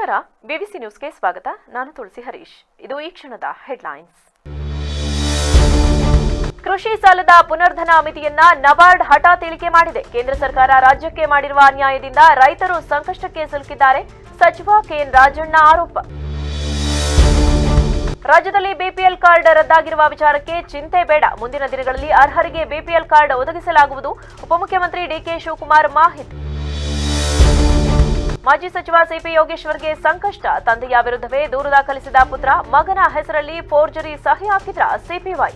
ನಮಸ್ಕಾರ, ಬಿಬಿಸಿ ನ್ಯೂಸ್ಗೆ ಸ್ವಾಗತ. ನಾನು ತುಳಸಿ ಹರೀಶ್. ಇದು ಈ ಕ್ಷಣದ ಹೆಡ್ಲೈನ್ಸ್. ಕೃಷಿ ಸಾಲದ ಪುನರ್ಧನ ಮಿತಿಯನ್ನ ನಬಾರ್ಡ್ ಹಠಾತ್ ಇಳಿಕೆ ಮಾಡಿದೆ. ಕೇಂದ್ರ ಸರ್ಕಾರ ರಾಜ್ಯಕ್ಕೆ ಮಾಡಿರುವ ಅನ್ಯಾಯದಿಂದ ರೈತರು ಸಂಕಷ್ಟಕ್ಕೆ ಸಿಲುಕಿದ್ದಾರೆ. ಸಚಿವ ಕೆಎನ್ ರಾಜಣ್ಣ ಆರೋಪ. ರಾಜ್ಯದಲ್ಲಿ ಬಿಪಿಎಲ್ ಕಾರ್ಡ್ ರದ್ದಾಗಿರುವ ವಿಚಾರಕ್ಕೆ ಚಿಂತೆ ಬೇಡ. ಮುಂದಿನ ದಿನಗಳಲ್ಲಿ ಅರ್ಹರಿಗೆ ಬಿಪಿಎಲ್ ಕಾರ್ಡ್ ಒದಗಿಸಲಾಗುವುದು. ಉಪಮುಖ್ಯಮಂತ್ರಿ ಡಿಕೆ ಶಿವಕುಮಾರ್ ಮಾಹಿತಿ. ಮಾಜಿ ಸಚಿವ ಸಿಪಿ ಯೋಗೇಶ್ವರ್ಗೆ ಸಂಕಷ್ಟ. ತಂದೆಯ ವಿರುದ್ಧವೇ ದೂರು ದಾಖಲಿಸಿದ ಪುತ್ರ. ಮಗನ ಹೆಸರಲ್ಲಿ ಫೋರ್ಜರಿ ಸಹಿ ಹಾಕಿದ್ರ ಸಿಪಿವೈ.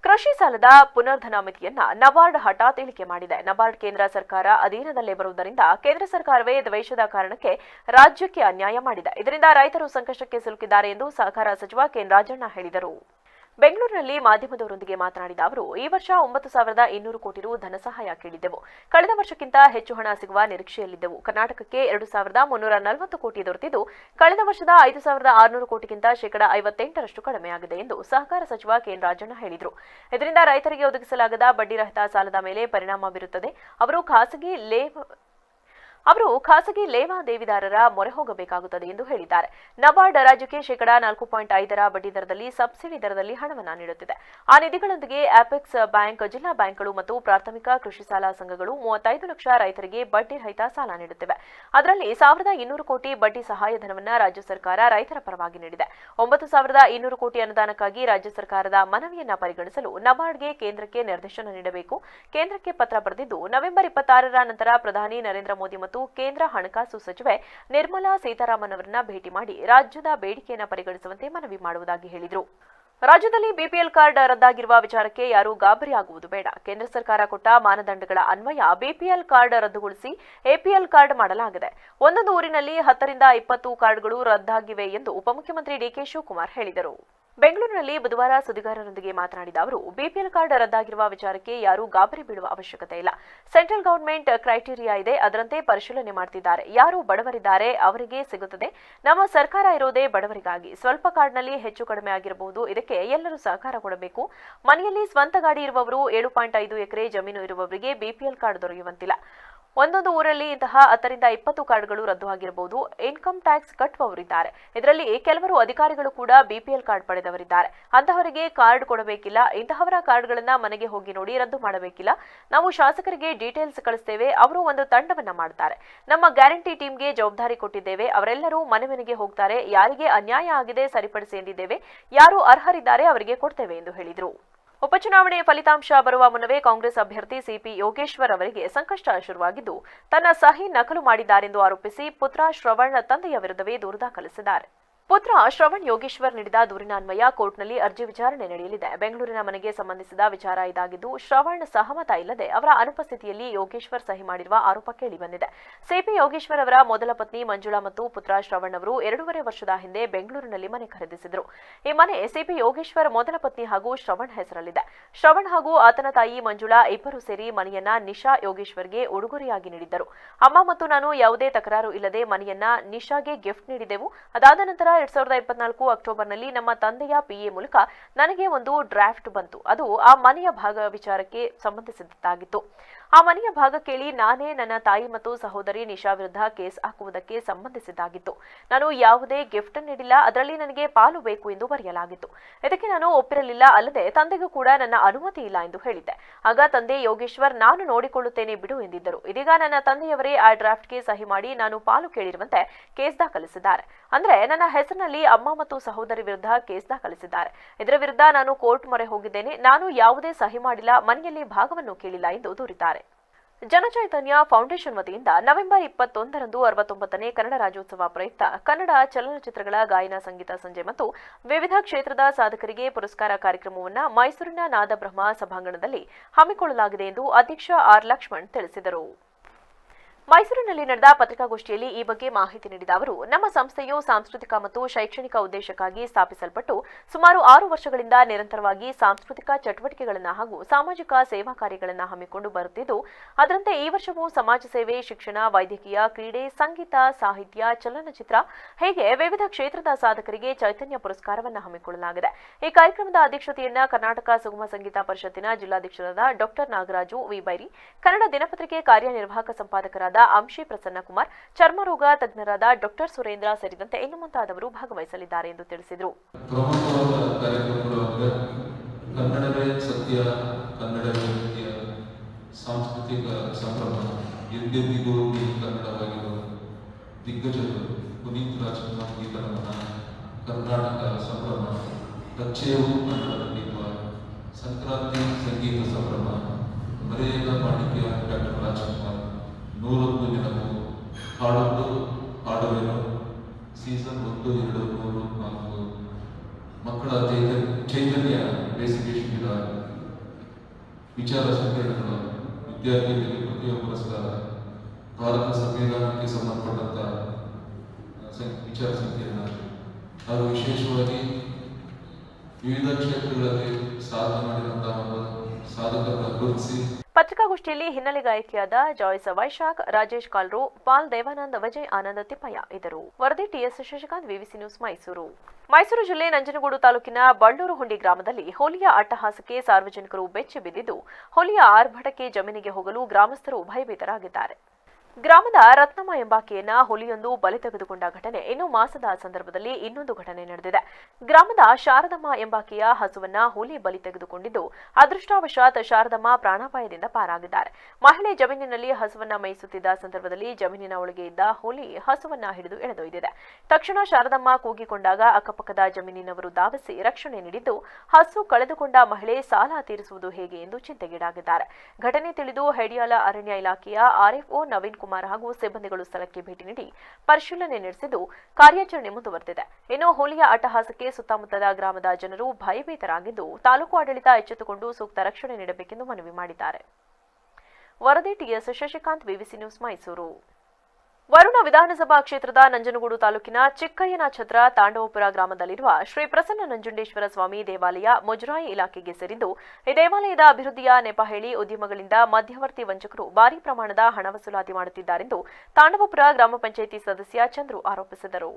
ಕೃಷಿ ಸಾಲದ ಪುನರ್ಧನ ಮಿತಿಯನ್ನ ನಬಾರ್ಡ್ ಹಠಾತ್ ಇಳಿಕೆ ಮಾಡಿದೆ. ನಬಾರ್ಡ್ ಕೇಂದ್ರ ಸರ್ಕಾರ ಅಧೀನದಲ್ಲೇ ಬರುವುದರಿಂದ ಕೇಂದ್ರ ಸರ್ಕಾರವೇ ದ್ವೇಷದ ಕಾರಣಕ್ಕೆ ರಾಜ್ಯಕ್ಕೆ ಅನ್ಯಾಯ ಮಾಡಿದೆ. ಇದರಿಂದ ರೈತರು ಸಂಕಷ್ಟಕ್ಕೆ ಸಿಲುಕಿದ್ದಾರೆ ಎಂದು ಸಹಕಾರ ಸಚಿವ ಕೆಎನ್ ರಾಜಣ್ಣ ಹೇಳಿದರು. ಬೆಂಗಳೂರಿನಲ್ಲಿ ಮಾಧ್ಯಮದವರೊಂದಿಗೆ ಮಾತನಾಡಿದ ಅವರು, ಈ ವರ್ಷ 9,200 ಕೋಟಿ ರು ಧನಸಹಾಯ ಕೇಳಿದ್ದೆವು. ಕಳೆದ ವರ್ಷಕ್ಕಿಂತ ಹೆಚ್ಚು ಹಣ ಸಿಗುವ ನಿರೀಕ್ಷೆಯಲ್ಲಿದ್ದೆವು. ಕರ್ನಾಟಕಕ್ಕೆ 2,340 ಕೋಟಿ ದೊರೆತಿದ್ದು, ಕಳೆದ ವರ್ಷದ 5,600 ಕೋಟಿಗಿಂತ ಶೇಕಡಾ 58ರಷ್ಟು ಕಡಿಮೆಯಾಗಿದೆ ಎಂದು ಸಹಕಾರ ಸಚಿವ ಕೆಎನ್ ರಾಜಣ್ಣ ಹೇಳಿದರು. ಇದರಿಂದ ರೈತರಿಗೆ ಒದಗಿಸಲಾಗದ ಬಡ್ಡಿರಹಿತ ಸಾಲದ ಮೇಲೆ ಪರಿಣಾಮ ಬೀರುತ್ತದೆ. ಅವರು ಖಾಸಗಿ ಲೇವಾದೇವಿದಾರರ ಮೊರೆ ಹೋಗಬೇಕಾಗುತ್ತದೆ ಎಂದು ಹೇಳಿದ್ದಾರೆ. ನಬಾರ್ಡ್ ರಾಜ್ಯಕ್ಕೆ ಶೇಕಡಾ 4.5ರ ಬಡ್ಡಿ ದರದಲ್ಲಿ ಸಬ್ಸಿಡಿ ದರದಲ್ಲಿ ಹಣವನ್ನು ನೀಡುತ್ತಿದೆ. ಆ ನಿಧಿಗಳೊಂದಿಗೆ ಆಪೆಕ್ಸ್ ಬ್ಯಾಂಕ್, ಜಿಲ್ಲಾ ಬ್ಯಾಂಕ್ಗಳು ಮತ್ತು ಪ್ರಾಥಮಿಕ ಕೃಷಿ ಸಾಲ ಸಂಘಗಳು 35 ಲಕ್ಷ ರೈತರಿಗೆ ಬಡ್ಡಿ ರಹಿತ ಸಾಲ ನೀಡುತ್ತಿವೆ. ಅದರಲ್ಲಿ 1,200 ಕೋಟಿ ಬಡ್ಡಿ ಸಹಾಯಧನವನ್ನು ರಾಜ್ಯ ಸರ್ಕಾರ ರೈತರ ಪರವಾಗಿ ನೀಡಿದೆ. 9,200 ಕೋಟಿ ಅನುದಾನಕ್ಕಾಗಿ ರಾಜ್ಯ ಸರ್ಕಾರದ ಮನವಿಯನ್ನ ಪರಿಗಣಿಸಲು ನಬಾರ್ಡ್ಗೆ ಕೇಂದ್ರಕ್ಕೆ ನಿರ್ದೇಶನ ನೀಡಬೇಕು. ಕೇಂದ್ರಕ್ಕೆ ಪತ್ರ ಬರೆದಿದ್ದು, ನವೆಂಬರ್ 26ರ ನಂತರ ಪ್ರಧಾನಿ ನರೇಂದ್ರ ಮೋದಿ ಮತ್ತು ಕೇಂದ್ರ ಹಣಕಾಸು ಸಚಿವೆ ನಿರ್ಮಲಾ ಸೀತಾರಾಮನ್ ಅವರನ್ನ ಭೇಟಿ ಮಾಡಿ ರಾಜ್ಯದ ಬೇಡಿಕೆಯನ್ನು ಪರಿಗಣಿಸುವಂತೆ ಮನವಿ ಮಾಡುವುದಾಗಿ ಹೇಳಿದರು. ರಾಜ್ಯದಲ್ಲಿ ಬಿಪಿಎಲ್ ಕಾರ್ಡ್ ರದ್ದಾಗಿರುವ ವಿಚಾರಕ್ಕೆ ಯಾರೂ ಗಾಬರಿಯಾಗುವುದು ಬೇಡ. ಕೇಂದ್ರ ಸರ್ಕಾರ ಕೊಟ್ಟ ಮಾನದಂಡಗಳ ಅನ್ವಯ ಬಿಪಿಎಲ್ ಕಾರ್ಡ್ ರದ್ದುಗೊಳಿಸಿ ಎಪಿಎಲ್ ಕಾರ್ಡ್ ಮಾಡಲಾಗಿದೆ. ಒಂದೊಂದು ಊರಿನಲ್ಲಿ 10ರಿಂದ 20 ಕಾರ್ಡ್ಗಳು ರದ್ದಾಗಿವೆ ಎಂದು ಉಪಮುಖ್ಯಮಂತ್ರಿ ಡಿಕೆ ಶಿವಕುಮಾರ್ ಹೇಳಿದರು. ಬೆಂಗಳೂರಿನಲ್ಲಿ ಬುಧವಾರ ಸುದ್ದಿಗಾರರೊಂದಿಗೆ ಮಾತನಾಡಿದ ಅವರು, ಬಿಪಿಎಲ್ ಕಾರ್ಡ್ ರದ್ದಾಗಿರುವ ವಿಚಾರಕ್ಕೆ ಯಾರೂ ಗಾಬರಿ ಬೀಳುವ ಅವಶ್ಯಕತೆ ಇಲ್ಲ. ಸೆಂಟ್ರಲ್ ಗವರ್ನಮೆಂಟ್ ಕ್ರೈಟೀರಿಯಾ ಇದೆ, ಅದರಂತೆ ಪರಿಶೀಲನೆ ಮಾಡ್ತಿದ್ದಾರೆ. ಯಾರು ಬಡವರಿದ್ದಾರೆ ಅವರಿಗೆ ಸಿಗುತ್ತದೆ. ನಮ್ಮ ಸರ್ಕಾರ ಇರೋದೇ ಬಡವರಿಗಾಗಿ. ಸ್ವಲ್ಪ ಕಾರ್ಡ್ನಲ್ಲಿ ಹೆಚ್ಚು ಕಡಿಮೆ ಆಗಿರಬಹುದು. ಇದಕ್ಕೆ ಎಲ್ಲರೂ ಸಹಕಾರ ಕೊಡಬೇಕು. ಮನೆಯಲ್ಲಿ ಸ್ವಂತ ಗಾಡಿ ಇರುವವರು, 7.5 ಎಕರೆ ಜಮೀನು ಇರುವವರಿಗೆ ಬಿಪಿಎಲ್ ಕಾರ್ಡ್ ದೊರೆಯುವಂತಿಲ್ಲ. ಒಂದೊಂದು ಊರಲ್ಲಿ ಇಂತಹ 10ರಿಂದ 20 ಕಾರ್ಡ್ಗಳು ರದ್ದು ಆಗಿರಬಹುದು. ಇನ್ಕಮ್ ಟ್ಯಾಕ್ಸ್ ಕಟ್ಟುವವರಿದ್ದಾರೆ. ಇದರಲ್ಲಿ ಕೆಲವರು ಅಧಿಕಾರಿಗಳು ಕೂಡ ಬಿಪಿಎಲ್ ಕಾರ್ಡ್ ಪಡೆದವರಿದ್ದಾರೆ. ಅಂತಹವರಿಗೆ ಕಾರ್ಡ್ ಕೊಡಬೇಕಿಲ್ಲ. ಇಂತಹವರ ಕಾರ್ಡ್ಗಳನ್ನ ಮನೆಗೆ ಹೋಗಿ ನೋಡಿ ರದ್ದು ಮಾಡಬೇಕಿಲ್ಲ. ನಾವು ಶಾಸಕರಿಗೆ ಡೀಟೇಲ್ಸ್ ಕಳಿಸ್ತೇವೆ. ಅವರು ಒಂದು ತಂಡವನ್ನ ಮಾಡ್ತಾರೆ. ನಮ್ಮ ಗ್ಯಾರಂಟಿ ಟೀಮ್ಗೆ ಜವಾಬ್ದಾರಿ ಕೊಟ್ಟಿದ್ದೇವೆ. ಅವರೆಲ್ಲರೂ ಮನೆ ಮನೆಗೆ ಹೋಗ್ತಾರೆ. ಯಾರಿಗೆ ಅನ್ಯಾಯ ಆಗಿದೆ ಸರಿಪಡಿಸಿ ಎಂದಿದ್ದೇವೆ. ಯಾರು ಅರ್ಹರಿದ್ದಾರೆ ಅವರಿಗೆ ಕೊಡ್ತೇವೆ ಎಂದು ಹೇಳಿದರು. ಉಪಚುನಾವಣೆ ಫಲಿತಾಂಶ ಬರುವ ಮುನ್ನವೇ ಕಾಂಗ್ರೆಸ್ ಅಭ್ಯರ್ಥಿ ಸಿಪಿ ಯೋಗೇಶ್ವರ್ ಅವರಿಗೆ ಸಂಕಷ್ಟ ಶುರುವಾಗಿದ್ದು, ತನ್ನ ಸಹಿ ನಕಲು ಮಾಡಿದ್ದಾರೆಂದು ಆರೋಪಿಸಿ ಪುತ್ರ ಶ್ರವಣ್ ತಂದೆಯ ವಿರುದ್ಧವೇ ದೂರು ದಾಖಲಿಸಿದ್ದಾರೆ. ಪುತ್ರ ಶ್ರವಣ್ ಯೋಗೇಶ್ವರ್ ನೀಡಿದ ದೂರಿನ ಅನ್ವಯ ಕೋರ್ಟ್ನಲ್ಲಿ ಅರ್ಜಿ ವಿಚಾರಣೆ ನಡೆಯಲಿದೆ. ಬೆಂಗಳೂರಿನ ಮನೆಗೆ ಸಂಬಂಧಿಸಿದ ವಿಚಾರ ಇದಾಗಿದ್ದು, ಶ್ರವಣ್ ಸಹಮತ ಇಲ್ಲದೆ ಅವರ ಅನುಪಸ್ಥಿತಿಯಲ್ಲಿ ಯೋಗೇಶ್ವರ್ ಸಹಿ ಮಾಡಿರುವ ಆರೋಪ ಕೇಳಿಬಂದಿದೆ. ಸಿಪಿ ಯೋಗೇಶ್ವರ್ ಅವರ ಮೊದಲ ಪತ್ನಿ ಮಂಜುಳಾ ಮತ್ತು ಪುತ್ರ ಶ್ರವಣ್ ಅವರು 2.5 ವರ್ಷದ ಹಿಂದೆ ಬೆಂಗಳೂರಿನಲ್ಲಿ ಮನೆ ಖರೀದಿಸಿದರು. ಈ ಮನೆ ಸಿಪಿ ಯೋಗೇಶ್ವರ್ ಮೊದಲ ಪತ್ನಿ ಹಾಗೂ ಶ್ರವಣ್ ಹೆಸರಲ್ಲಿದೆ. ಶ್ರವಣ್ ಹಾಗೂ ಆತನ ತಾಯಿ ಮಂಜುಳಾ ಇಬ್ಬರು ಸೇರಿ ಮನೆಯನ್ನ ನಿಶಾ ಯೋಗೇಶ್ವರ್ಗೆ ಉಡುಗೊರೆಯಾಗಿ ನೀಡಿದ್ದರು. ಅಮ್ಮ ಮತ್ತು ನಾನು ಯಾವುದೇ ತಕರಾರು ಇಲ್ಲದೆ ಮನೆಯನ್ನ ನಿಶಾಗೆ ಗಿಫ್ಟ್ ನೀಡಿದೆವು. ಅದಾದ ನಂತರ 2024 ಅಕ್ಟೋಬರ್ನಲ್ಲಿ ನಮ್ಮ ತಂದೆಯ ಪಿಎ ಮೂಲಕ ನನಗೆ ಒಂದು ಡ್ರಾಫ್ಟ್ ಬಂತು. ಅದು ಆ ಮನೆಯ ಭಾಗ ವಿಚಾರಕ್ಕೆ ಸಂಬಂಧಿಸಿದ್ದಾಗಿತ್ತು. ಆ ಮನೆಯ ಭಾಗ ಕೇಳಿ ನಾನೇ ನನ್ನ ತಾಯಿ ಮತ್ತು ಸಹೋದರಿ ನಿಶಾ ವಿರುದ್ಧ ಕೇಸ್ ಹಾಕುವುದಕ್ಕೆ ಸಂಬಂಧಿಸಿದ್ದಾಗಿತ್ತು. ನಾನು ಯಾವುದೇ ಗಿಫ್ಟ್ ನೀಡಿಲ್ಲ. ಅದರಲ್ಲಿ ನನಗೆ ಪಾಲು ಬೇಕು ಎಂದು ಬರೆಯಲಾಗಿತ್ತು. ಇದಕ್ಕೆ ನಾನು ಒಪ್ಪಿರಲಿಲ್ಲ. ಅಲ್ಲದೆ ತಂದೆಗೂ ಕೂಡ ನನ್ನ ಅನುಮತಿ ಇಲ್ಲ ಎಂದು ಹೇಳಿದ್ದೆ. ಆಗ ತಂದೆ ಯೋಗೇಶ್ವರ್, ನಾನು ನೋಡಿಕೊಳ್ಳುತ್ತೇನೆ ಬಿಡು ಎಂದಿದ್ದರು. ಇದೀಗ ನನ್ನ ತಂದೆಯವರೇ ಆ ಡ್ರಾಫ್ಟ್ಗೆ ಸಹಿ ಮಾಡಿ ನಾನು ಪಾಲು ಕೇಳಿರುವಂತೆ ಕೇಸ್ ದಾಖಲಿಸಿದ್ದಾರೆ. ಅಂದ್ರೆ ನನ್ನ ಹೆಸರಿನಲ್ಲಿ ಅಮ್ಮ ಮತ್ತು ಸಹೋದರಿ ವಿರುದ್ಧ ಕೇಸ್ ದಾಖಲಿಸಿದ್ದಾರೆ. ಇದರ ವಿರುದ್ಧ ನಾನು ಕೋರ್ಟ್ ಮೊರೆ ಹೋಗಿದ್ದೇನೆ. ನಾನು ಯಾವುದೇ ಸಹಿ ಮಾಡಿಲ್ಲ, ಮನೆಯಲ್ಲಿ ಭಾಗವನ್ನು ಕೇಳಿಲ್ಲ ಎಂದು ದೂರಿದ್ದಾರೆ. ಜನಚೈತನ್ಯ ಫೌಂಡೇಶನ್ ವತಿಯಿಂದ ನವೆಂಬರ್ 21ರಂದು 69ನೇ ಕನ್ನಡ ರಾಜ್ಯೋತ್ಸವ ಪ್ರಯುಕ್ತ ಕನ್ನಡ ಚಲನಚಿತ್ರಗಳ ಗಾಯನ, ಸಂಗೀತ ಸಂಜೆ ಮತ್ತು ವಿವಿಧ ಕ್ಷೇತ್ರದ ಸಾಧಕರಿಗೆ ಪುರಸ್ಕಾರ ಕಾರ್ಯಕ್ರಮವನ್ನು ಮೈಸೂರಿನ ನಾದಬ್ರಹ್ಮ ಸಭಾಂಗಣದಲ್ಲಿ ಹಮ್ಮಿಕೊಳ್ಳಲಾಗಿದೆ ಎಂದು ಅಧ್ಯಕ್ಷ ಆರ್ ಲಕ್ಷ್ಮಣ್ ತಿಳಿಸಿದರು. ಮೈಸೂರಿನಲ್ಲಿ ನಡೆದ ಪತ್ರಿಕಾಗೋಷ್ಠಿಯಲ್ಲಿ ಈ ಬಗ್ಗೆ ಮಾಹಿತಿ ನೀಡಿದ ಅವರು, ನಮ್ಮ ಸಂಸ್ಥೆಯು ಸಾಂಸ್ಕೃತಿಕ ಮತ್ತು ಶೈಕ್ಷಣಿಕ ಉದ್ದೇಶಕ್ಕಾಗಿ ಸ್ಥಾಪಿಸಲ್ಪಟ್ಟು ಸುಮಾರು 6 ವರ್ಷಗಳಿಂದ ನಿರಂತರವಾಗಿ ಸಾಂಸ್ಕೃತಿಕ ಚಟುವಟಿಕೆಗಳನ್ನು ಹಾಗೂ ಸಾಮಾಜಿಕ ಸೇವಾ ಕಾರ್ಯಗಳನ್ನು ಹಮ್ಮಿಕೊಂಡು ಬರುತ್ತಿದ್ದು, ಅದರಂತೆ ಈ ವರ್ಷವೂ ಸಮಾಜ ಸೇವೆ, ಶಿಕ್ಷಣ, ವೈದ್ಯಕೀಯ, ಕ್ರೀಡೆ, ಸಂಗೀತ, ಸಾಹಿತ್ಯ, ಚಲನಚಿತ್ರ ಹೀಗೆ ವಿವಿಧ ಕ್ಷೇತ್ರದ ಸಾಧಕರಿಗೆ ಚೈತನ್ಯ ಪುರಸ್ಕಾರವನ್ನು ಹಮ್ಮಿಕೊಳ್ಳಲಾಗಿದೆ. ಈ ಕಾರ್ಯಕ್ರಮದ ಅಧ್ಯಕ್ಷತೆಯನ್ನು ಕರ್ನಾಟಕ ಸುಗಮ ಸಂಗೀತ ಪರಿಷತ್ತಿನ ಜಿಲ್ಲಾಧ್ಯಕ್ಷರಾದ ಡಾ ನಾಗರಾಜು ವಿ ಬೈರಿ, ಕನ್ನಡ ದಿನಪತ್ರಿಕೆ ಕಾರ್ಯನಿರ್ವಾಹಕ ಸಂಪಾದಕರಾದ ತಜ್ಞರಾದ ಅಂಶಿ ಪ್ರಸನ್ನಕುಮಾರ್, ಚರ್ಮರೋಗ ತಜ್ಞರಾದ ಡಾಕ್ಟರ್ ಸುರೇಂದ್ರ ಸೇರಿದಂತೆ ಇನ್ನು ಮುಂತಾದವರು ಭಾಗವಹಿಸಲಿದ್ದಾರೆ ಎಂದು ತಿಳಿಸಿದರು. ಕನ್ನಡವೇ ಸತ್ಯ, ಕನ್ನಡವೇ ನಿತ್ಯ ಸಾಂಸ್ಕೃತಿಕ ಸಂಭ್ರಮ ಎಂದೆಂದಿಗೂ ಈ ಕನ್ನಡವಾಗಿರುವ ದಿಗ್ಗಜರು ಪುನೀತ್ ರಾಜ್ಕುಮಾರ್ ಗೀತರಮಣ, ಕರ್ನಾಟಕ ಸಂಭ್ರಮ, ಕಚ್ಚೇವು ಕನ್ನಡದಲ್ಲಿರುವ ಸಂಕ್ರಾಂತಿ ಸಂಗೀತ ಸಂಭ್ರಮ, ಮರೆಯದ ಮಾಣಿಕ್ಯ ಡಾಕ್ಟರ್ ರಾಜ್ಕುಮಾರ್, 101 ದಿನವು, ಹಾಡೊಂದು ಹಾಡುವೆನು, ಸೀಸನ್ 1, 2, 3, 4, ಮಕ್ಕಳ ಚೈತನ್ಯ ಬೇಸಿಗೆ ಶಿಬಿರ, ವಿಚಾರ ಸಂಕಿರಣಗಳು, ವಿದ್ಯಾರ್ಥಿಗಳಿಗೆ ಪ್ರತಿಭಾ ಪುರಸ್ಕಾರ, ಭಾರತ ಸಂವಿಧಾನಕ್ಕೆ ಸಂಬಂಧಪಟ್ಟಂತ ವಿಚಾರ ಸಂಕಿರಣ ಹಾಗೂ ವಿಶೇಷವಾಗಿ ವಿವಿಧ ಕ್ಷೇತ್ರಗಳಲ್ಲಿ ಸಾಧನೆ ಮಾಡಿದಂತಹ ಸಾಧಕರನ್ನು ಗುರುತಿಸಿ ಪತ್ರಿಕಾಗೋಷ್ಠಿಯಲ್ಲಿ ಹಿನ್ನೆಲೆ ಗಾಯಕಿಯಾದ ಜಾಯ್ಸ್ ವೈಶಾಖ್, ರಾಜೇಶ್ ಕಾಲ್ರು, ಪಾಲ್ ದೇವಾನಂದ್, ವಿಜಯ್ ಆನಂದ್ ತಿಪ್ಪಯ್ಯ ಇದ್ದರು. ವರದಿ TS Shashikanth, VVC news, Mysuru. Mysuru ಜಿಲ್ಲೆ ನಂಜನಗೂಡು ತಾಲೂಕಿನ ಬಳ್ಳೂರು ಹುಂಡಿ ಗ್ರಾಮದಲ್ಲಿ ಹೋಲಿಯ ಅಟ್ಟಹಾಸಕ್ಕೆ ಸಾರ್ವಜನಿಕರು ಬೆಚ್ಚಿ ಬಿದ್ದಿದ್ದು, ಹೋಲಿಯ ಆರ್ಭಟಕ್ಕೆ ಜಮೀನಿಗೆ ಹೋಗಲು ಗ್ರಾಮಸ್ಥರು ಭಯಭೀತರಾಗಿದ್ದಾರೆ. ಗ್ರಾಮದ ರತ್ನಮ್ಮ ಎಂಬಾಕೆಯನ್ನ ಹುಲಿಯೊಂದು ಬಲಿ ತೆಗೆದುಕೊಂಡ ಘಟನೆ ಇನ್ನು ಮಾಸದ ಸಂದರ್ಭದಲ್ಲಿ ಇನ್ನೊಂದು ಘಟನೆ ನಡೆದಿದೆ. ಗ್ರಾಮದ ಶಾರದಮ್ಮ ಎಂಬಾಕೆಯ ಹಸುವನ್ನ ಹುಲಿ ಬಲಿ ತೆಗೆದುಕೊಂಡಿದ್ದು, ಅದೃಷ್ಟವಶಾತ್ ಶಾರದಮ್ಮ ಪ್ರಾಣಾಪಾಯದಿಂದ ಪಾರಾಗಿದ್ದಾರೆ. ಮಹಿಳೆ ಜಮೀನಿನಲ್ಲಿ ಹಸುವನ್ನ ಮೇಯಿಸುತ್ತಿದ್ದ ಸಂದರ್ಭದಲ್ಲಿ ಜಮೀನಿನ ಒಳಗೆ ಇದ್ದ ಹುಲಿ ಹಸುವನ್ನ ಹಿಡಿದು ಎಳೆದೊಯ್ದಿದೆ. ತಕ್ಷಣ ಶಾರದಮ್ಮ ಕೂಗಿಕೊಂಡಾಗ ಅಕ್ಕಪಕ್ಕದ ಜಮೀನಿನವರು ಧಾವಿಸಿ ರಕ್ಷಣೆ ನೀಡಿದ್ದು, ಹಸು ಕಳೆದುಕೊಂಡ ಮಹಿಳೆ ಸಾಲ ತೀರಿಸುವುದು ಹೇಗೆ ಎಂದು ಚಿಂತೆಗೀಡಾಗಿದ್ದಾರೆ. ಘಟನೆ ತಿಳಿದು ಹೆಡಿಯಾಲ ಅರಣ್ಯ ಇಲಾಖೆಯ ಆರ್ಎಫ್ಒ ನವೀನ್ ಕುಮಾರ್ ಹಾಗೂ ಸಿಬ್ಬಂದಿಗಳು ಸ್ಥಳಕ್ಕೆ ಭೇಟಿ ನೀಡಿ ಪರಿಶೀಲನೆ ನಡೆಸಿದ್ದು, ಕಾರ್ಯಾಚರಣೆ ಮುಂದುವರೆದಿದೆ. ಇನ್ನು ಹುಲಿಯ ಅಟ್ಟಹಾಸಕ್ಕೆ ಸುತ್ತಮುತ್ತಲ ಗ್ರಾಮದ ಜನರು ಭಯಭೀತರಾಗಿದ್ದು, ತಾಲೂಕು ಆಡಳಿತ ಎಚ್ಚೆತ್ತುಕೊಂಡು ಸೂಕ್ತ ರಕ್ಷಣೆ ನೀಡಬೇಕೆಂದು ಮನವಿ ಮಾಡಿದ್ದಾರೆ. ವರದಿ TS Shashikanth, VVC news, Mysuru. Varuna ವಿಧಾನಸಭಾ ಕ್ಷೇತ್ರದ ನಂಜನಗೂಡು ತಾಲೂಕಿನ ಚಿಕ್ಕಯ್ಯನ ಛತ್ರ ತಾಂಡವಪುರ ಗ್ರಾಮದಲ್ಲಿರುವ ಶ್ರೀ ಪ್ರಸನ್ನ ನಂಜುಂಡೇಶ್ವರ ಸ್ವಾಮಿ ದೇವಾಲಯ ಮುಜರಾಯಿ ಇಲಾಖೆಗೆ ಸೇರಿದ್ದು, ಈ ದೇವಾಲಯದ ಅಭಿವೃದ್ಧಿಯ ನೆಪ ಹೇಳಿ ಉದ್ಯಮಗಳಿಂದ ಮಧ್ಯವರ್ತಿ ವಂಚಕರು ಭಾರೀ ಪ್ರಮಾಣದ ಹಣ ವಸೂಲಾತಿ ಮಾಡುತ್ತಿದ್ದಾರೆಂದು ತಾಂಡವಪುರ ಗ್ರಾಮ ಪಂಚಾಯಿತಿ ಸದಸ್ಯ ಚಂದ್ರು ಆರೋಪಿಸಿದರು.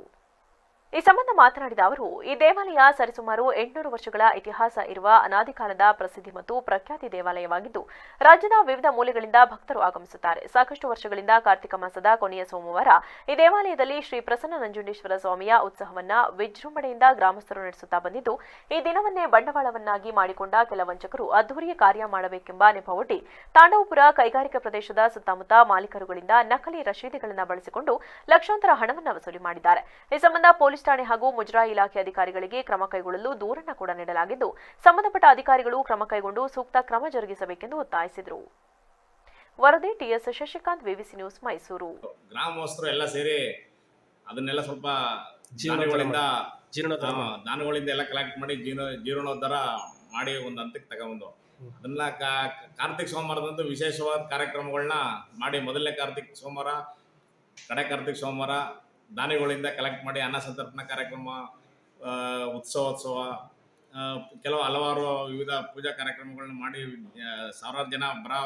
ಈ ಸಂಬಂಧ ಮಾತನಾಡಿದ ಅವರು, ಈ ದೇವಾಲಯ ಸರಿಸುಮಾರು 800 ವರ್ಷಗಳ ಇತಿಹಾಸ ಇರುವ ಅನಾದಿ ಕಾಲದ ಪ್ರಸಿದ್ಧಿ ಮತ್ತು ಪ್ರಖ್ಯಾತಿ ದೇವಾಲಯವಾಗಿದ್ದು, ರಾಜ್ಯದ ವಿವಿಧ ಮೂಲೆಗಳಿಂದ ಭಕ್ತರು ಆಗಮಿಸುತ್ತಾರೆ. ಸಾಕಷ್ಟು ವರ್ಷಗಳಿಂದ ಕಾರ್ತಿಕ ಮಾಸದ ಕೊನೆಯ ಸೋಮವಾರ ಈ ದೇವಾಲಯದಲ್ಲಿ ಶ್ರೀ ಪ್ರಸನ್ನ ನಂಜುಂಡೇಶ್ವರ ಸ್ವಾಮಿಯ ಉತ್ಸವವನ್ನ ವಿಜೃಂಭಣೆಯಿಂದ ಗ್ರಾಮಸ್ಥರು ನಡೆಸುತ್ತಾ ಬಂದಿದ್ದು, ಈ ದಿನವನ್ನೇ ಬಂಡವಾಳವನ್ನಾಗಿ ಮಾಡಿಕೊಂಡ ಕೆಲ ವಂಚಕರು ಅದ್ದೂರಿಯ ಕಾರ್ಯ ಮಾಡಬೇಕೆಂಬ ನೆಪವೊಡ್ಡಿ ತಾಂಡವಪುರ ಕೈಗಾರಿಕಾ ಪ್ರದೇಶದ ಸುತ್ತಮುತ್ತ ಮಾಲೀಕರುಗಳಿಂದ ನಕಲಿ ರಶೀದಿಗಳನ್ನು ಬಳಸಿಕೊಂಡು ಲಕ್ಷಾಂತರ ಹಣವನ್ನು ವಸೂಲಿ ಮಾಡಿದ್ದಾರೆ. ಈ ಸಂಬಂಧ ಪೊಲೀಸ್ ಠಾಣೆ ಹಾಗೂ ಮುಜರಾಯಿ ಇಲಾಖೆ ಅಧಿಕಾರಿಗಳಿಗೆ ಕ್ರಮ ಕೈಗೊಳ್ಳಲು ದೂರನ್ನು ಕೂಡ ನೀಡಲಾಗಿದ್ದು, ಸಂಬಂಧಪಟ್ಟ ಅಧಿಕಾರಿಗಳು ಕ್ರಮ ಕೈಗೊಂಡು ಸೂಕ್ತ ಕ್ರಮ ಜರುಗಿಸಬೇಕೆಂದು ಒತ್ತಾಯಿಸಿದರು. ವರದಿ TS Shashikanth, VVC news, Mysuru. ಗ್ರಾಮಸ್ಥರು ಎಲ್ಲ ಸೇರಿ ಅದನ್ನೆಲ್ಲ ಸ್ವಲ್ಪ ದಾನಗಳಿಂದ ಎಲ್ಲ ಕಲೆಕ್ಟ್ ಮಾಡಿ ಜೀರ್ಣೋದ್ಧಾರ ಮಾಡಿ ಒಂದು ಹಂತಕ್ಕೆ ತಗೊಂಡು ಅದನ್ನ ಕಾರ್ತಿಕ್ ಸೋಮವಾರದಂದು ವಿಶೇಷವಾದ ಕಾರ್ಯಕ್ರಮಗಳನ್ನ ಮಾಡಿ, ಮೊದಲನೇ ಕಾರ್ತಿಕ್ ಸೋಮವಾರ, ಕಡೆ ಕಾರ್ತಿಕ್ ಸೋಮವಾರ ದಾನಿಗಳಿಂದ ಕಲೆಕ್ಟ್ ಮಾಡಿ ಅನ್ನ ಸಂತರ್ಪಣಾ ಕಾರ್ಯಕ್ರಮ, ಉತ್ಸವ, ಕೆಲವು ಹಲವಾರು ವಿವಿಧ ಪೂಜಾ ಕಾರ್ಯಕ್ರಮಗಳನ್ನ ಮಾಡಿ ಸಾವಿರಾರು ಜನ ಬರೋ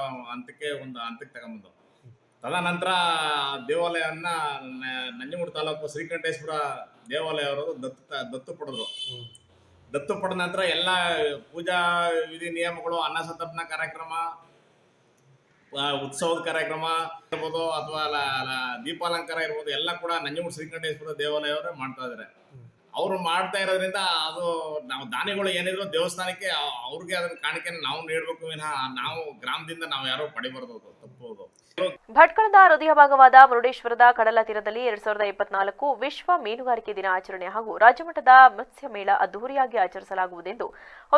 ಒಂದು ಹಂತಕ್ಕೆ ತಗೊಂಬಂದು, ತದನಂತರ ದೇವಾಲಯವನ್ನ ನಂಜನಗೂಡು ತಾಲೂಕು ಶ್ರೀಕಂಠೇಶ್ವರ ದೇವಾಲಯವರು ದತ್ತು ಪಡೆದ್ರು. ದತ್ತು ಪಡೆದ ನಂತರ ಎಲ್ಲ ಪೂಜಾ ವಿಧಿ ನಿಯಮಗಳು, ಅನ್ನ ಸಂತರ್ಪಣಾ ಕಾರ್ಯಕ್ರಮ, ಉತ್ಸವದ ಕಾರ್ಯಕ್ರಮ ಇರ್ಬೋದು ಅಥವಾ ದೀಪಾಲಂಕಾರ ಇರ್ಬೋದು, ಎಲ್ಲ ಕೂಡ ನಂಜನಗೂಡು ಶ್ರೀಕಂಠೇಶ್ವರ ದೇವಾಲಯವರೇ ಮಾಡ್ತಾ ಇದ್ದಾರೆ. ಅವರು ಮಾಡ್ತಾ ಇರೋದ್ರಿಂದ ಅದು ನಾವು ದಾನಿಗಳು ಏನಿದ್ರು ದೇವಸ್ಥಾನಕ್ಕೆ ಅವ್ರಿಗೆ ಅದನ್ನ ಕಾಣಿಕೆಯನ್ನು ನಾವು ನೀಡಬೇಕು ವಿನಃ ನಾವು ಗ್ರಾಮದಿಂದ ನಾವು ಯಾರೋ ಪಡಿಬಾರದು, ತಪ್ಪುವುದು. ಭಟ್ಕಳದ ಹೃದಯ ಭಾಗವಾದ ಮುರುಡೇಶ್ವರದ ಕಡಲ ತೀರದಲ್ಲಿ 2024 ವಿಶ್ವ ಮೀನುಗಾರಿಕೆ ದಿನ ಆಚರಣೆ ಹಾಗೂ ರಾಜ್ಯಮಟ್ಟದ ಮತ್ಸ್ಯ ಮೇಳ ಅದ್ದೂರಿಯಾಗಿ ಆಚರಿಸಲಾಗುವುದೆಂದು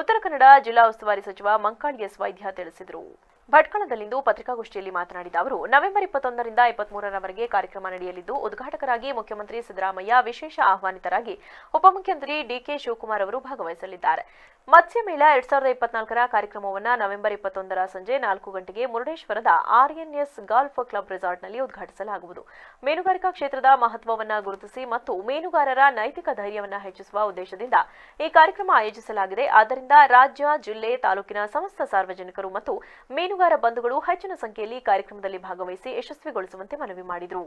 ಉತ್ತರ ಕನ್ನಡ ಜಿಲ್ಲಾ ಉಸ್ತುವಾರಿ ಸಚಿವ ಮಂಕಾಳ್ ಎಸ್ ವೈದ್ಯ ತಿಳಿಸಿದರು. ಭಟ್ಕಳದಲ್ಲಿಂದು ಪತ್ರಿಕಾಗೋಷ್ಠಿಯಲ್ಲಿ ಮಾತನಾಡಿದ ಅವರು, ನವೆಂಬರ್ 21ರಿಂದ 23ರವರೆಗೆ ಕಾರ್ಯಕ್ರಮ ನಡೆಯಲಿದ್ದು, ಉದ್ಘಾಟಕರಾಗಿ ಮುಖ್ಯಮಂತ್ರಿ ಸಿದ್ದರಾಮಯ್ಯ, ವಿಶೇಷ ಆಹ್ವಾನಿತರಾಗಿ ಉಪಮುಖ್ಯಮಂತ್ರಿ ಡಿಕೆ ಶಿವಕುಮಾರ್ ಅವರು ಭಾಗವಹಿಸಲಿದ್ದಾರೆ. ಮತ್ಸ್ಯ ಮೇಳ 2024ರ ಕಾರ್ಯಕ್ರಮವನ್ನು ನವೆಂಬರ್ 21ರ ಸಂಜೆ 4 ಗಂಟೆಗೆ ಮುರುಡೇಶ್ವರದ ಆರ್ಎನ್ಎಸ್ ಗಾಲ್ಫ್ ಕ್ಲಬ್ ರೆಸಾರ್ಟ್ನಲ್ಲಿ ಉದ್ಘಾಟಿಸಲಾಗುವುದು. ಮೀನುಗಾರಿಕಾ ಕ್ಷೇತ್ರದ ಮಹತ್ವವನ್ನು ಗುರುತಿಸಿ ಮತ್ತು ಮೀನುಗಾರರ ನೈತಿಕ ಧೈರ್ಯವನ್ನು ಹೆಚ್ಚಿಸುವ ಉದ್ದೇಶದಿಂದ ಈ ಕಾರ್ಯಕ್ರಮ ಆಯೋಜಿಸಲಾಗಿದೆ. ಆದ್ದರಿಂದ ರಾಜ್ಯ, ಜಿಲ್ಲೆ, ತಾಲೂಕಿನ ಸಮಸ್ತ ಸಾರ್ವಜನಿಕರು ಮತ್ತು ಮೀನುಗಾರ ಬಂಧುಗಳು ಹೆಚ್ಚಿನ ಸಂಖ್ಯೆಯಲ್ಲಿ ಕಾರ್ಯಕ್ರಮದಲ್ಲಿ ಭಾಗವಹಿಸಿ ಯಶಸ್ವಿಗೊಳಿಸುವಂತೆ ಮನವಿ ಮಾಡಿದರು.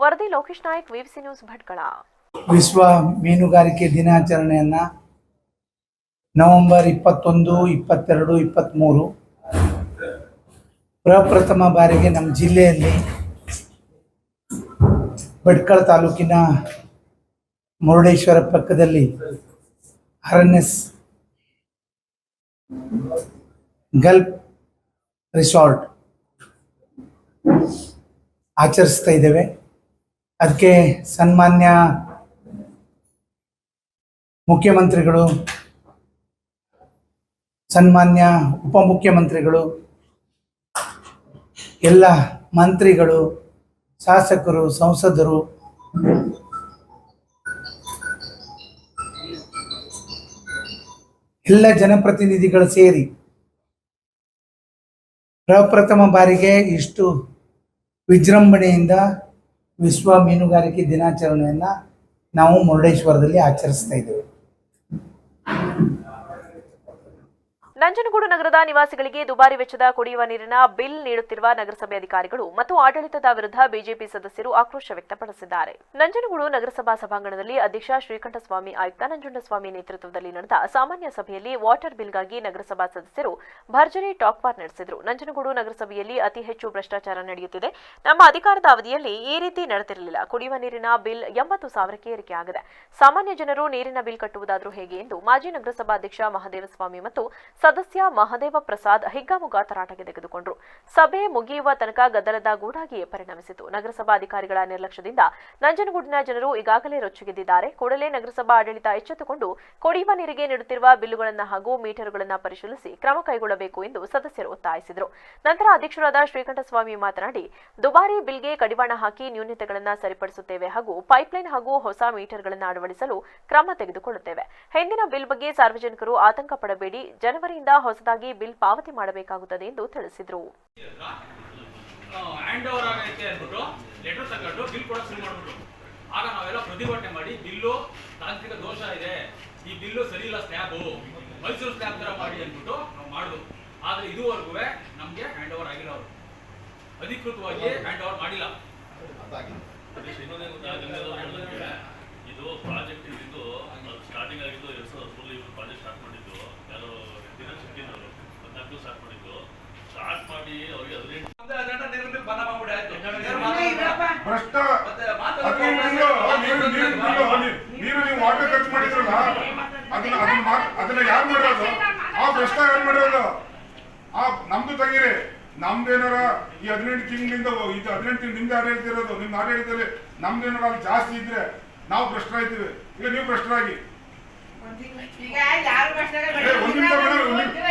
ವರದಿ ಲೋಕೇಶ್ ನಾಯಕ್, ವಿವಿಸಿ ನ್ಯೂಸ್, ಭಟ್ಕಳ. ವಿಶ್ವ ಮೀನುಗಾರಿಕೆ ದಿನಾಚರಣೆಯನ್ನ ನವೆಂಬರ್ 21, 22, 23 ಪ್ರಪ್ರಥಮ ಬಾರಿಗೆ ನಮ್ಮ ಜಿಲ್ಲೆಯಲ್ಲಿ ಭಟ್ಕಳ ತಾಲೂಕಿನ ಮುರುಡೇಶ್ವರ ಪಕ್ಕದಲ್ಲಿ RNS ಗಲ್ಫ್ ರಿಸಾರ್ಟ್ ಆಚರಿಸ್ತಾ ಇದ್ದೇವೆ. ಅದಕ್ಕೆ ಸನ್ಮಾನ್ಯ ಮುಖ್ಯಮಂತ್ರಿಗಳು, ಸನ್ಮಾನ್ಯ ಉಪಮುಖ್ಯಮಂತ್ರಿಗಳು, ಎಲ್ಲ ಮಂತ್ರಿಗಳು, ಶಾಸಕರು, ಸಂಸದರು, ಎಲ್ಲ ಜನಪ್ರತಿನಿಧಿಗಳು ಸೇರಿ ಪ್ರಪ್ರಥಮ ಬಾರಿಗೆ ಇಷ್ಟು ವಿಜೃಂಭಣೆಯಿಂದ ವಿಶ್ವ ಮೀನುಗಾರಿಕೆ ದಿನಾಚರಣೆಯನ್ನು ನಾವು ಮುರುಡೇಶ್ವರದಲ್ಲಿ ಆಚರಿಸ್ತಾ ಇದ್ದೇವೆ. ನಂಜನಗೂಡು ನಗರದ ನಿವಾಸಿಗಳಿಗೆ ದುಬಾರಿ ವೆಚ್ಚದ ಕುಡಿಯುವ ನೀರಿನ ಬಿಲ್ ನೀಡುತ್ತಿರುವ ನಗರಸಭೆ ಅಧಿಕಾರಿಗಳು ಮತ್ತು ಆಡಳಿತದ ವಿರುದ್ಧ ಬಿಜೆಪಿ ಸದಸ್ಯರು ಆಕ್ರೋಶ ವ್ಯಕ್ತಪಡಿಸಿದ್ದಾರೆ. ನಂಜನಗೂಡು ನಗರಸಭಾ ಸಭಾಂಗಣದಲ್ಲಿ ಅಧ್ಯಕ್ಷ ಶ್ರೀಕಂಠಸ್ವಾಮಿ, ಆಯುಕ್ತ ನಂಜುಂಡಸ್ವಾಮಿ ನೇತೃತ್ವದಲ್ಲಿ ನಡೆದ ಸಾಮಾನ್ಯ ಸಭೆಯಲ್ಲಿ ವಾಟರ್ ಬಿಲ್ಗಾಗಿ ನಗರಸಭಾ ಸದಸ್ಯರು ಭರ್ಜರಿ ಟಾಕ್ ಬಾರ್ ನಡೆಸಿದರು. ನಂಜನಗೂಡು ನಗರಸಭೆಯಲ್ಲಿ ಅತಿ ಹೆಚ್ಚು ಭ್ರಷ್ಟಾಚಾರ ನಡೆಯುತ್ತಿದೆ. ನಮ್ಮ ಅಧಿಕಾರದ ಅವಧಿಯಲ್ಲಿ ಈ ರೀತಿ ನಡೆದಿರಲಿಲ್ಲ. ಕುಡಿಯುವ ನೀರಿನ ಬಿಲ್ 80,000ಕ್ಕೆ ಏರಿಕೆಯಾಗಿದೆ. ಸಾಮಾನ್ಯ ಜನರು ನೀರಿನ ಬಿಲ್ ಕಟ್ಟುವುದಾದರೂ ಹೇಗೆ ಎಂದು ಮಾಜಿ ನಗರಸಭಾಧ್ಯಕ್ಷ ಮಹದೇವಸ್ವಾಮಿ ಮತ್ತು ಸದಸ್ಯ ಮಹದೇವ ಪ್ರಸಾದ್ ಹಿಗ್ಗಾಮುಗ್ಗಾ ತರಾಟೆಗೆ ತೆಗೆದುಕೊಂಡರು. ಸಭೆ ಮುಗಿಯುವ ತನಕ ಗದ್ದಲದ ಗೂಡಾಗಿಯೇ ಪರಿಣಮಿಸಿತು. ನಗರಸಭಾ ಅಧಿಕಾರಿಗಳ ನಿರ್ಲಕ್ಷ್ಯದಿಂದ ನಂಜನಗೂಡಿನ ಜನರು ಈಗಾಗಲೇ ರೊಚ್ಚಿಗೆದ್ದಿದ್ದಾರೆ. ಕೂಡಲೇ ನಗರಸಭಾ ಆಡಳಿತ ಎಚ್ಚೆತ್ತುಕೊಂಡು ಕುಡಿಯುವ ನೀರಿಗೆ ನೀಡುತ್ತಿರುವ ಬಿಲ್ಲುಗಳನ್ನು ಹಾಗೂ ಮೀಟರ್ಗಳನ್ನು ಪರಿಶೀಲಿಸಿ ಕ್ರಮ ಕೈಗೊಳ್ಳಬೇಕು ಎಂದು ಸದಸ್ಯರು ಒತ್ತಾಯಿಸಿದರು. ನಂತರ ಅಧ್ಯಕ್ಷರಾದ ಶ್ರೀಕಂಠಸ್ವಾಮಿ ಮಾತನಾಡಿ, ದುಬಾರಿ ಬಿಲ್ಗೆ ಕಡಿವಾಣ ಹಾಕಿ ನ್ಯೂನತೆಗಳನ್ನು ಸರಿಪಡಿಸುತ್ತೇವೆ ಹಾಗೂ ಪೈಪ್ಲೈನ್ ಹಾಗೂ ಹೊಸ ಮೀಟರ್ಗಳನ್ನು ಅಳವಡಿಸಲು ಕ್ರಮ ತೆಗೆದುಕೊಳ್ಳುತ್ತೇವೆ. ಹಿಂದಿನ ಬಿಲ್ ಬಗ್ಗೆ ಸಾರ್ವಜನಿಕರು ಆತಂಕ ಪಡಬೇಡಿ. ಜನವರಿಯಿಂದ ಹೊಸದಾಗಿ ಬಿಲ್ ಪಾವತಿ ಮಾಡಬೇಕಾಗುತ್ತದೆ ಎಂದು ತಿಳಿಸಿದರು. ಹ್ಯಾಂಡ್ ಓವರ್ ಆಗೈತೆ ಅಂದ್ಬಿಟ್ಟು ಲೆಟರ್ ತಗೊಂಡು ಬಿಲ್ ಕೊಡೋಕೆ ಶುರು ಮಾಡ್ಬಿಟ್ಟು ಆಗ ನಾವೆಲ್ಲ ಪ್ರತಿಭಟನೆ ಮಾಡಿ ಬಿಲ್ಲು ತಾಂತ್ರಿಕ ದೋಷ ಇದೆ, ಈ ಬಿಲ್ಲು ಸರಿ ಇಲ್ಲ, ಸ್ಲ್ಯಾಬು ಮೈಸೂರು ಸ್ಲ್ಯಾಬ್ ಥರ ಮಾಡಿ ಅಂದ್ಬಿಟ್ಟು ನಾವು ಮಾಡಿದ್ವು. ಆದರೆ ಇದುವರೆಗೂ ನಮಗೆ ಹ್ಯಾಂಡ್ ಓವರ್ ಆಗಿಲ್ಲ. ಅವರು ಅಧಿಕೃತವಾಗಿ ಹ್ಯಾಂಡ್ ಓವರ್ ಮಾಡಿಲ್ಲ. ಇದು ಪ್ರಾಜೆಕ್ಟ್ ಇದ್ದು ಸ್ಟಾರ್ಟಿಂಗ್ ಆಗಿದ್ದು 2013 ಇವರು ಪ್ರಾಜೆಕ್ಟ್ ಸ್ಟಾರ್ಟ್ ಮಾಡಿದ್ದು. ಯಾರು ದಿನ ಸಿಕ್ಕಿದ್ರು 14 ಸ್ಟಾರ್ಟ್ ಮಾಡಿದ್ದು. ಸ್ಟಾರ್ಟ್ ಮಾಡಿ ಅವ್ರಿಗೆ 15 ನೀವು ವಾಟರ್ ಖರ್ಚು ಮಾಡಿದ್ರಲ್ಲ, ಅದನ್ನ ಯಾರು ಮಾಡೋದು? ಆ ಭ್ರಷ್ಟ ಯಾರು ಮಾಡೋದು? ಆ ನಮ್ದು ತೆಗೀರಿ. ನಮ್ದೇನಾರ ಈ 18 ತಿಂಗಳಿಂದ ಇದು 18 ತಿಂಗಳು ನಿಮ್ದು ಆಡಳಿತ ಇರೋದು. ನಿಮ್ದು ಆಡಳಿತದಲ್ಲಿ ನಮ್ದೇನಾರ ಅಲ್ಲಿ ಜಾಸ್ತಿ ಇದ್ರೆ ನಾವು ಭ್ರಷ್ಟರಾಯ್ತೀವಿ. ಈಗ ನೀವು ಭ್ರಷ್ಟರಾಗಿ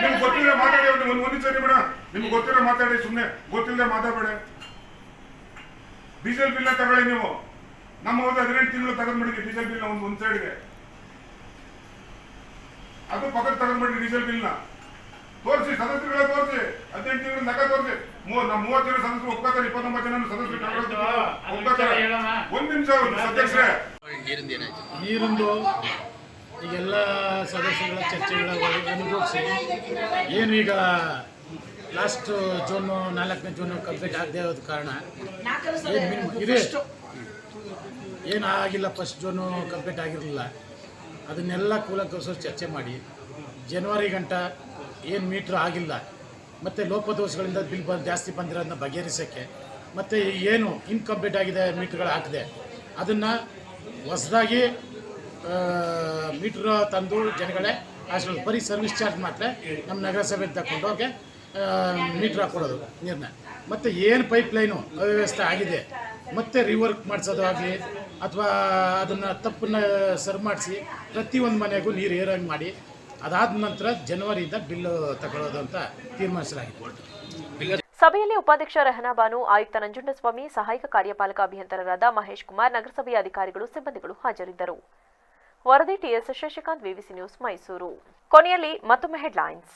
ನಿಮ್ಗೆ ಗೊತ್ತಿಲ್ಲ ಮಾತಾಡಿ. ಒಂದು ಸರಿ ಬೇಡ, ನಿಮ್ಗೆ ಗೊತ್ತಿಲ್ಲ ಮಾತಾಡಿ, ಸುಮ್ಮನೆ ಗೊತ್ತಿಲ್ಲದೆ ಮಾತಾಡಬೇಡ. ಡೀಸೆಲ್ ಬಿಲ್ ತಗೊಳ್ಳಿ ನೀವು. ನಮ್ಮ ಹೋದ 18 ತಿಂಗಳು ತಗೊಂಡ್ಬಿಡಿ ಡೀಸೆಲ್ ಬಿಲ್ ಒಂದು ಸೈಡ್ಗೆ. ಅದು ಪಕ್ಕದ ತಗೊಂಡ್ಬಿಡಿ ಡೀಸೆಲ್ ಬಿಲ್ನ. ತೋರಿಸಿ, ಸದಸ್ಯರುಗಳೇ ತೋರಿಸಿ. 18 ತಿಂಗಳು ಲೆಕ್ಕ ತೋರಿಸಿ. ನಮ್ಮ 30 ಜನ ಸದಸ್ಯರು ಒಪ್ಕೋತಾರೆ, 29 ಜನ ಸದಸ್ಯರು ಒಪ್ಕೋತಾರೆ. ಒಂದು ನಿಮಿಷ ಅಧ್ಯಕ್ಷರೇ, ನೀರಿಂದು ಈಗೆಲ್ಲ ಸದಸ್ಯಗಳ ಚರ್ಚೆಗಳ ಅನುಭವಿಸಿ ಏನು ಈಗ ಲಾಸ್ಟ್ ಜೂನ್ 4ನೇ ಜೂನ್ ಕಂಪ್ಲೀಟ್ ಆಗದೆ ಇರೋದ ಕಾರಣ ಇದೆ. ಏನು ಆಗಿಲ್ಲ, ಫಸ್ಟ್ ಜೂನು ಕಂಪ್ಲೀಟ್ ಆಗಿರಲಿಲ್ಲ. ಅದನ್ನೆಲ್ಲ ಕೂಲಂಕಷವಾಗಿ ಚರ್ಚೆ ಮಾಡಿ ಜನವರಿ ಗಂಟ ಏನು ಮೀಟ್ರ್ ಆಗಿಲ್ಲ ಮತ್ತು ಲೋಪದೋಷಗಳಿಂದ ಬಿಲ್ ಜಾಸ್ತಿ ಬಂದಿರೋದನ್ನ ಬಗೆಹರಿಸೋಕ್ಕೆ ಮತ್ತು ಏನು ಇನ್ಕಂಪ್ಲೀಟ್ ಆಗಿದೆ ಮೀಟ್ರ್ಗಳು ಹಾಕಿದೆ ಅದನ್ನು ಹೊಸದಾಗಿ ಮೀಟ್ರ್ ತಂದು ಜನಗಳೇ ಅಷ್ಟು ಬರೀ ಸರ್ವಿಸ್ ಚಾರ್ಜ್ ಮಾತ್ರ ನಮ್ಮ ನಗರಸಭೆಗೆ ತಗೊಂಡು ಅವ್ರಿಗೆ ಮೀಟ್ರ್ ಹಾಕ್ಕೊಡೋದು ನೀರನ್ನ. ಮತ್ತು ಏನು ಪೈಪ್ಲೈನು ಅವ್ಯವಸ್ಥೆ ಆಗಿದೆ ಮತ್ತು ರಿವರ್ಕ್ ಮಾಡಿಸೋದು ಆಗಲಿ ಅಥವಾ ಅದನ್ನು ತಪ್ಪನ್ನು ಸರಿ ಮಾಡಿಸಿ ಪ್ರತಿಯೊಂದು ಮನೆಗೂ ನೀರು ಏರಂಗೆ ಮಾಡಿ ಅದಾದ ನಂತರ ಜನವರಿಯಿಂದ ಬಿಲ್ಲು ತಗೊಳ್ಳೋದು ಅಂತ ತೀರ್ಮಾನಿಸಲಾಗಿದೆ. ಸಭೆಯಲ್ಲಿ ಉಪಾಧ್ಯಕ್ಷ ರೆಹನಾ ಬಾನು, ಆಯುಕ್ತ ನಂಜುಂಡಸ್ವಾಮಿ, ಸಹಾಯಕ ಕಾರ್ಯಪಾಲಕ ಅಭಿಯಂತರರಾದ ಮಹೇಶ್ ಕುಮಾರ್, ನಗರಸಭೆಯ ಅಧಿಕಾರಿಗಳು, ಸಿಬ್ಬಂದಿಗಳು ಹಾಜರಿದ್ದರು. ವರದಿ TS Shashikanth, VVC news, Mysuru. ಕೊನೆಯಲ್ಲಿ ಮತ್ತೊಮ್ಮೆ ಹೆಡ್ಲೈನ್ಸ್.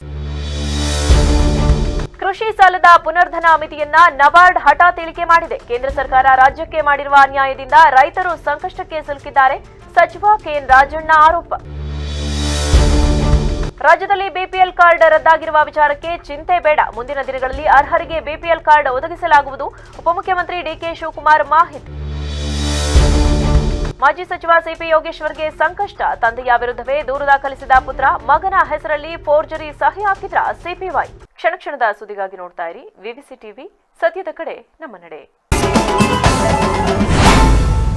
ಕೃಷಿ ಸಾಲದ ಪುನರ್ಧನ ಮಿತಿಯನ್ನ ನಬಾರ್ಡ್ ಹಠಾತ್ ಇಳಿಕೆ ಮಾಡಿದೆ. ಕೇಂದ್ರ ಸರ್ಕಾರ ರಾಜ್ಯಕ್ಕೆ ಮಾಡಿರುವ ಅನ್ಯಾಯದಿಂದ ರೈತರು ಸಂಕಷ್ಟಕ್ಕೆ ಸಿಲುಕಿದ್ದಾರೆ. ಸಚಿವ ಕೆಎನ್ ರಾಜಣ್ಣ ಆರೋಪ. ರಾಜ್ಯದಲ್ಲಿ ಬಿಪಿಎಲ್ ಕಾರ್ಡ್ ರದ್ದಾಗಿರುವ ವಿಚಾರಕ್ಕೆ ಚಿಂತೆ ಬೇಡ. ಮುಂದಿನ ದಿನಗಳಲ್ಲಿ ಅರ್ಹರಿಗೆ ಬಿಪಿಎಲ್ ಕಾರ್ಡ್ ಒದಗಿಸಲಾಗುವುದು. ಉಪಮುಖ್ಯಮಂತ್ರಿ ಡಿಕೆ ಶಿವಕುಮಾರ್ ಮಾಹಿತಿ. ಮಾಜಿ ಸಚಿವ ಸಿಪಿ ಯೋಗೇಶ್ವರ್ಗೆ ಸಂಕಷ್ಟ. ತಂದೆಯ ವಿರುದ್ಧವೇ ದೂರು ದಾಖಲಿಸಿದ ಪುತ್ರ. ಮಗನ ಹೆಸರಲ್ಲಿ ಫೋರ್ಜರಿ ಸಹಿ ಹಾಕಿದ್ರ ಸಿಪಿವೈ. ಕ್ಷಣ ಕ್ಷಣದ ಸುದ್ದಿಗಾಗಿ ನೋಡ್ತಾ ಇರಿ ವಿವಿಸಿ ಟಿವಿ. ಸತ್ಯದ ಕಡೆ ನಮ್ಮ ನಡೆ.